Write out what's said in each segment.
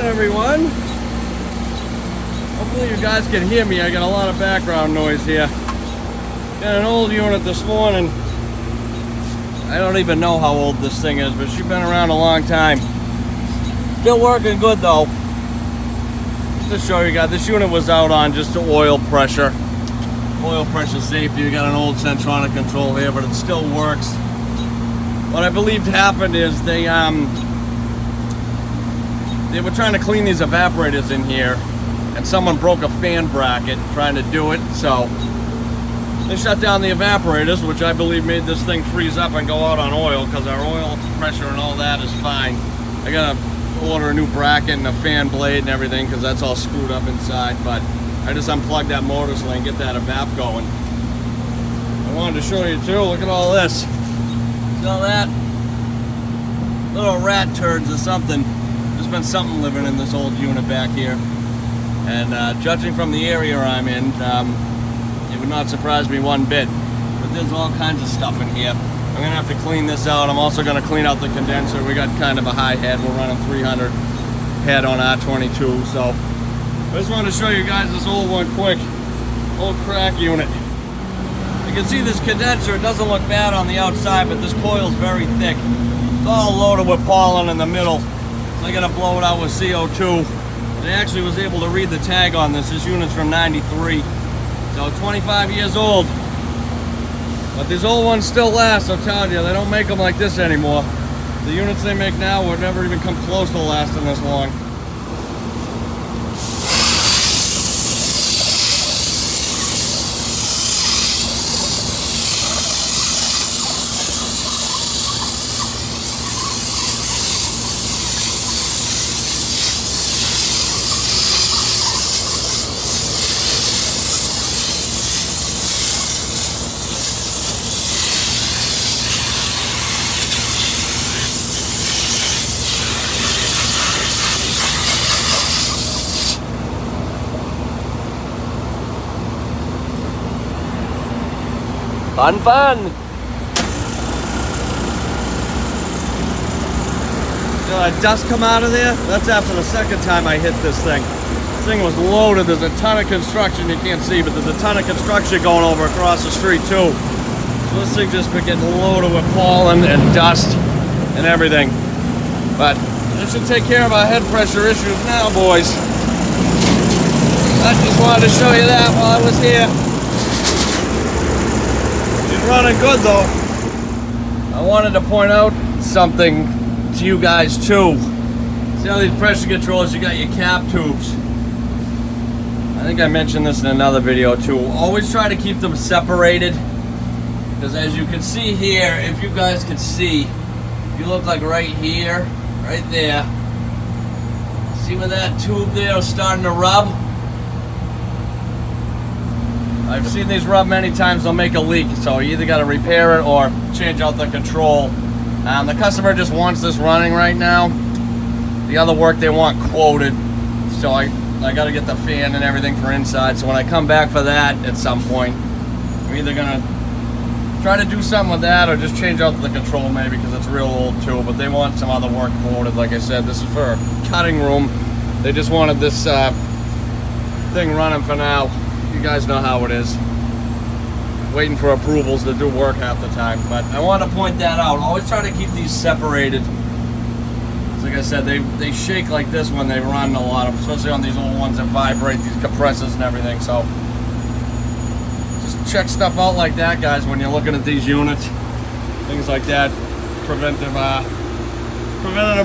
everyone. Hopefully you guys can hear me. I got a lot of background noise here. Got an old unit this morning. I don't even know how old this thing is, but she's been around a long time. Still working good though. Just to show you guys, this unit was out on just the oil pressure. Oil pressure safety. You got an old Centronic control here, but it still works. What I believe happened is they were trying to clean these evaporators in here, and someone broke a fan bracket trying to do it, so they shut down the evaporators, which I believe made this thing freeze up and go out on oil, because our oil pressure and all that is fine. I gotta order a new bracket and a fan blade and everything, because that's all screwed up inside, but I just unplugged that motor so I can get that evap going. I wanted to show you too, look at all this. See all that? Little rat turds or something. There's been something living in this old unit back here. And judging from the area I'm in, it would not surprise me one bit. But there's all kinds of stuff in here. I'm gonna have to clean this out. I'm also gonna clean out the condenser. We got kind of a high head. We're running 300 head on R22, so I just wanted to show you guys this old one quick. Old crack unit. You can see this condenser, it doesn't look bad on the outside, but this coil's very thick. It's all loaded with pollen in the middle. So I gotta blow it out with CO2. And I actually was able to read the tag on this. This unit's from '93. So 25 years old. But these old ones still last, I'm telling you. They don't make them like this anymore. The units they make now would never even come close to lasting this long. Fun! Dust come out of there? That's after the second time I hit this thing. This thing was loaded. There's a ton of construction. You can't see, but there's a ton of construction going over across the street too. So this thing just been getting loaded with pollen and dust and everything. But that should take care of our head pressure issues now, boys. I just wanted to show you that while I was here. Running good though. I wanted to point out something to you guys too. See how these pressure controllers, you got your cap tubes. I think I mentioned this in another video too. Always try to keep them separated, because as you can see here, if you guys can see, if you look like right here, right there, see where that tube there is starting to rub? I've seen these rub many times, they'll make a leak, so you either got to repair it or change out the control. The customer just wants this running right now. The other work they want quoted, so I got to get the fan and everything for inside, so when I come back for that at some point, I'm either going to try to do something with that or just change out the control maybe, because it's real old too, but they want some other work quoted. Like I said, this is for a cutting room. They just wanted this thing running for now. You guys know how it is. Waiting for approvals to do work half the time. But I want to point that out. Always try to keep these separated. Like I said, they shake like this when they run a lot of, especially on these old ones that vibrate, these compressors and everything. So just check stuff out like that, guys, when you're looking at these units. Things like that. Preventative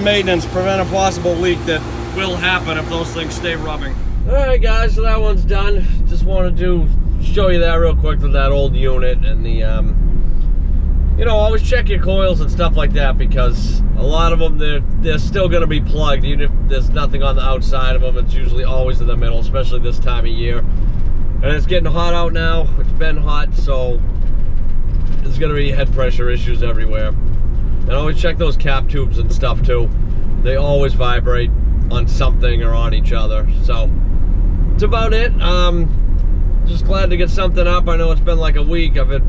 maintenance, prevent a possible leak that will happen if those things stay rubbing. Alright guys, so that one's done. Just wanted to show you that real quick with that old unit and the, you know, always check your coils and stuff like that, because a lot of them, they're still going to be plugged, even if there's nothing on the outside of them. It's usually always in the middle, especially this time of year. And it's getting hot out now. It's been hot, so there's going to be head pressure issues everywhere. And always check those cap tubes and stuff too. They always vibrate on something or on each other. So that's about it. Just glad to get something up. I know it's been like a week. I've had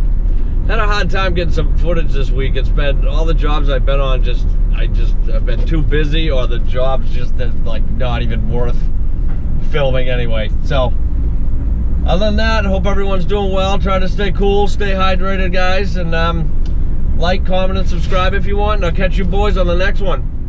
a hard time getting some footage this week. It's been, all the jobs I've been on, just I just have been too busy, or the job's just like not even worth filming anyway. So other than that, hope everyone's doing well. Try to stay cool, stay hydrated, guys, and like, comment, and subscribe if you want, and I'll catch you boys on the next one.